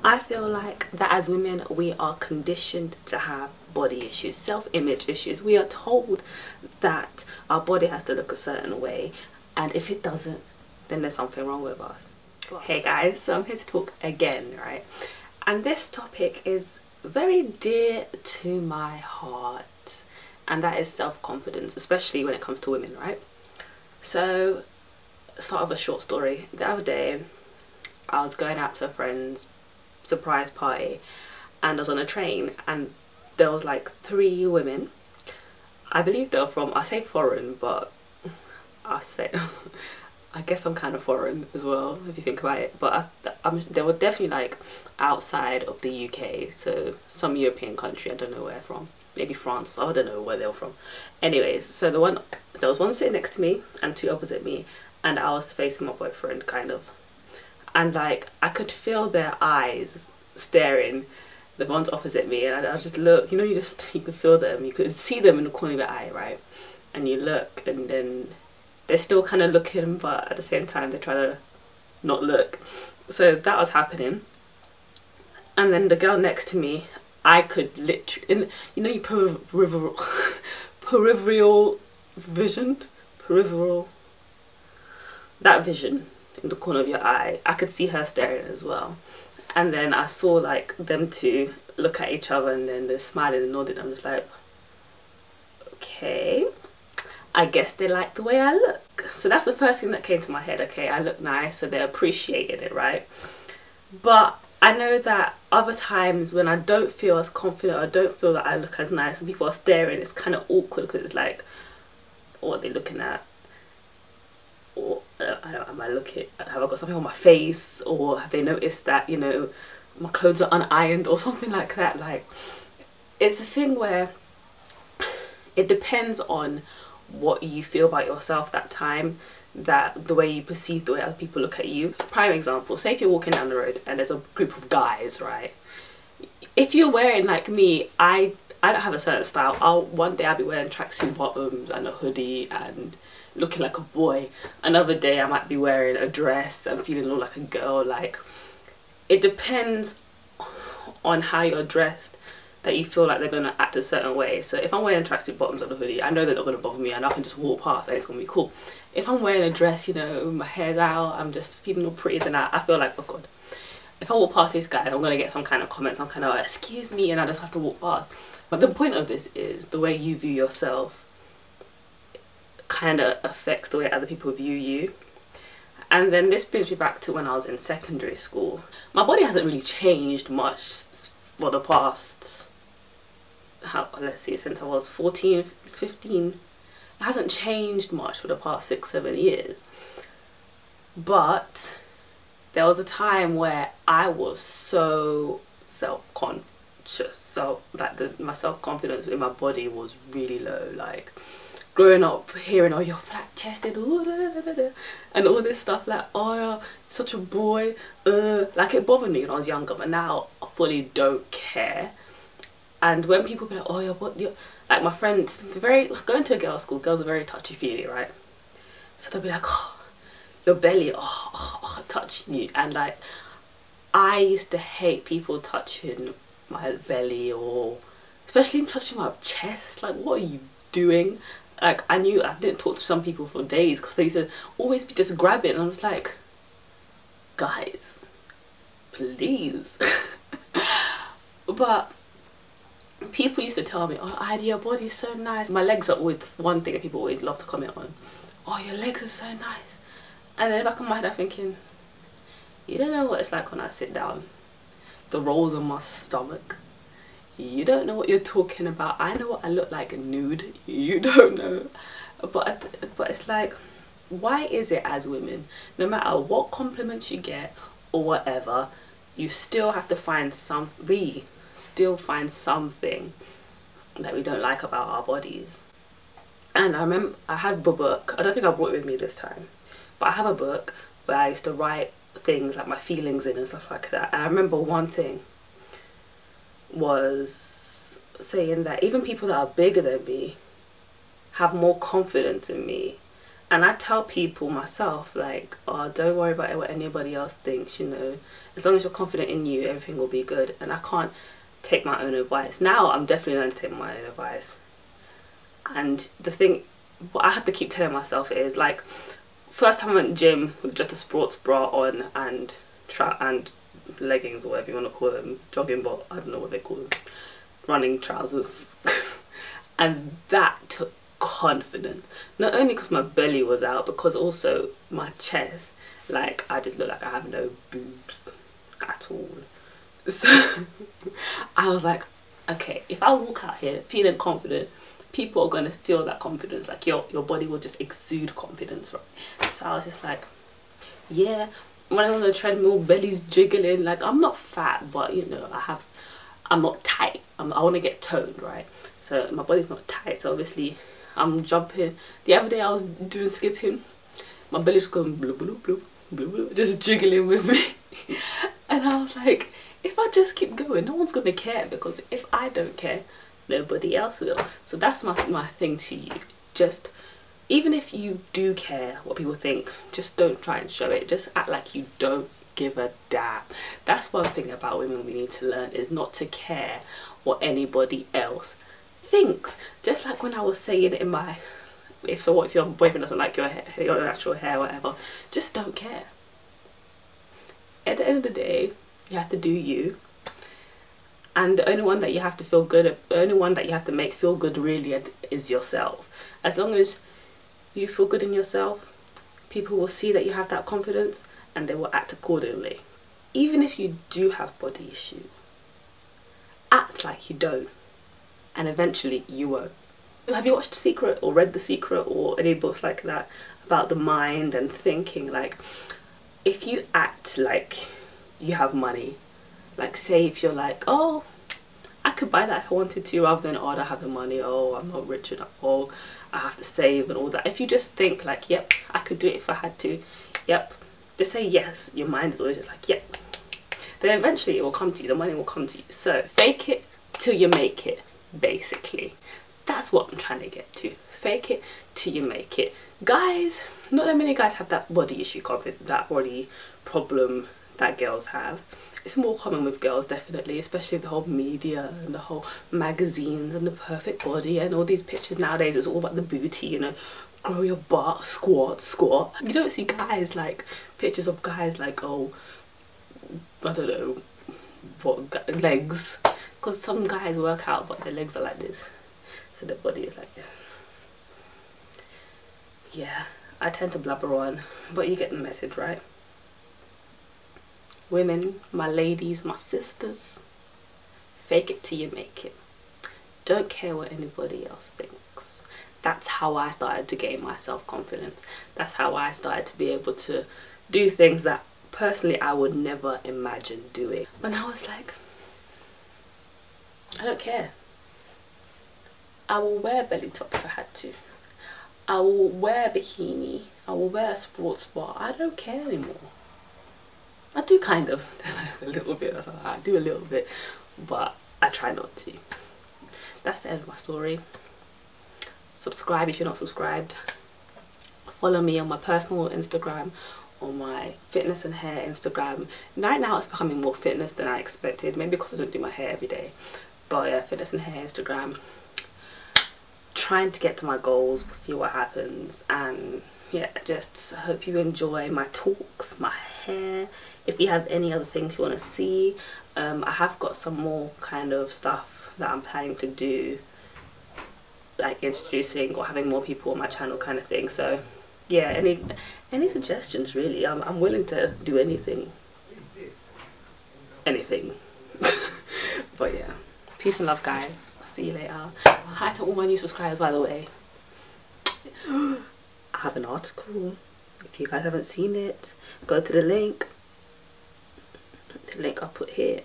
I feel like that as women we are conditioned to have body issues, self-image issues. We are told that our body has to look a certain way, and if it doesn't, then there's something wrong with us. Hey guys, so I'm here to talk again, right? And this topic is very dear to my heart, and that is self-confidence, especially when it comes to women, right? So, start of a short story. The other day I was going out to a friend's surprise party and I was on a train, and there was like 3 women. I believe they were from, I say foreign, but I guess I'm kind of foreign as well if you think about it, but they were definitely like outside of the UK, so some European country, I don't know where from, maybe France, I don't know where they were from. Anyways, so there was one sitting next to me and 2 opposite me, and I was facing my boyfriend kind of, and like I could feel their eyes staring, the ones opposite me, and I just look, you know, you can feel them, you could see them in the corner of your eye, right? And you look, and then they're still kind of looking, but at the same time they're trying to not look. So that was happening. And then the girl next to me, I could literally, you know, peripheral vision, that vision in the corner of your eye, I could see her staring as well. And then I saw like them 2 look at each other, and then they're smiling and nodding. I'm just like, okay, I guess they like the way I look. So that's the first thing that came to my head. Okay, I look nice, so they appreciated it, right? But I know that other times when I don't feel as confident, or don't feel that I look as nice, and people are staring, it's kind of awkward, because it's like, what are they looking at? Or am I looking, have I got something on my face, or have they noticed that, you know, my clothes are unironed or something like that? Like, it's a thing where it depends on what you feel about yourself that time, that the way you perceive the way other people look at you. Prime example, say if you're walking down the road and there's a group of guys, right? If you're wearing like me, I don't have a certain style. One day I'll be wearing tracksuit bottoms and a hoodie and looking like a boy. Another day I might be wearing a dress and feeling all like a girl. Like, it depends on how you're dressed that you feel like they're gonna act a certain way. So if I'm wearing tracksuit bottoms and a hoodie, I know they're not gonna bother me, and I can just walk past and it's gonna be cool. If I'm wearing a dress, you know, my hair's out, I'm just feeling all pretty, then I feel like, oh god, if I walk past these guys, I'm gonna get some kind of comment, some kind of excuse me, and I just have to walk past. But the point of this is the way you view yourself kind of affects the way other people view you. And then this brings me back to when I was in secondary school. My body hasn't really changed much for the past, let's see, since I was 14, 15. It hasn't changed much for the past 6, 7 years. But there was a time where I was so self-conscious, so like my self-confidence in my body was really low. Like, growing up hearing, oh, you're flat-chested, and all this stuff, like, oh, you're such a boy, like, it bothered me when I was younger, but now I fully don't care. And when people be like, oh, you're like, my friends, going to a girls' school, girls are very touchy-feely, right? So they'll be like, oh, your belly, oh, touching you. And like, I used to hate people touching my belly, or especially touching my chest. It's like, what are you doing? Like, I didn't talk to some people for days because they used to always be just grabbing, and I was like, guys, please. But people used to tell me, oh, Ida, your body's so nice. My legs are always one thing that people always love to comment on. Oh, your legs are so nice. And then back in my head I'm thinking, you don't know what it's like when I sit down, the rolls on my stomach. You don't know what you're talking about. I know what I look like nude. You don't know. But it's like, why is it as women, no matter what compliments you get or whatever, you still have to find we still find something that we don't like about our bodies? And I remember I had a book, I don't think I brought it with me this time, but I have a book where I used to write things like my feelings in and stuff like that. And I remember one thing was saying that even people that are bigger than me have more confidence in me And I tell people myself, like, oh, don't worry about what anybody else thinks, you know. As long as you're confident in you, everything will be good. And I can't take my own advice. Now I'm definitely learning to take my own advice. And the thing, what I have to keep telling myself is, like, first time I went to the gym with just a sports bra on and leggings, or whatever you want to call them, jogging bot, I don't know what they call them, running trousers. And that took confidence, not only because my belly was out, because also my chest, like, I just look like I have no boobs at all. So I was like, okay, if I walk out here feeling confident, people are going to feel that confidence, like your body will just exude confidence, right? So I was just like, yeah, when I'm on the treadmill, belly's jiggling, like, I'm not fat, but you know, I'm not tight. I want to get toned, right? So my body's not tight, so obviously I'm jumping. The other day I was doing skipping, my belly's going blue, blue, blue, blue, blue, just jiggling with me. And I was like, if I just keep going, no one's gonna care, because if I don't care, nobody else will. So that's my thing to you. Just, even if you do care what people think, just don't try and show it. Just act like you don't give a damn. That's one thing about women we need to learn, is not to care what anybody else thinks. Just like when I was saying in my, if your boyfriend doesn't like your hair, your natural hair, whatever, just don't care. At the end of the day, you have to do you, and the only one that you have to feel good, the only one that you have to make feel good really is yourself. As long as you feel good in yourself, people will see that you have that confidence and they will act accordingly. Even if you do have body issues, act like you don't, and eventually you won't. Have you watched The Secret or read The Secret or any books like that about the mind and thinking? Like, if you act like you have money, like, say if you're like, oh, I could buy that if I wanted to, rather than, oh, I don't have the money, oh, I'm not rich enough, oh, I have to save and all that. If you just think like, yep, I could do it if I had to, yep, just say yes. Your mind is always just like, yep. Then eventually it will come to you, the money will come to you. So fake it till you make it, basically. That's what I'm trying to get to. Fake it till you make it. Guys, not that many guys have that body issue confidence, that body problem that girls have. It's more common with girls, definitely, especially the whole media and the whole magazines and the perfect body and all these pictures nowadays. It's all about the booty, you know, grow your butt, squat, squat. You don't see guys, like, pictures of guys like, oh, I don't know what, legs, because some guys work out but their legs are like this, so their body is like this. Yeah, I tend to blabber on, but you get the message, right? Women, my ladies, my sisters, fake it till you make it. Don't care what anybody else thinks. That's how I started to gain my self-confidence. That's how I started to be able to do things that personally I would never imagine doing. But now it's like, I don't care. I will wear belly top if I had to. I will wear a bikini. I will wear a sports bra. I don't care anymore. I do kind of, a little bit, I do a little bit, but I try not to. That's the end of my story. Subscribe if you're not subscribed. Follow me on my personal Instagram, on my fitness and hair Instagram. Right now it's becoming more fitness than I expected, maybe because I don't do my hair every day. But yeah, fitness and hair Instagram. Trying to get to my goals, we'll see what happens. And yeah, just hope you enjoy my talks, my hair. If you have any other things you want to see, I have got some more kind of stuff that I'm planning to do, like introducing or having more people on my channel kind of thing. So yeah, any suggestions really, I'm willing to do anything. But yeah, peace and love, guys. I'll see you later. Hi to all my new subscribers, by the way. I have an article. If you guys haven't seen it, go to the link. The link I'll put here.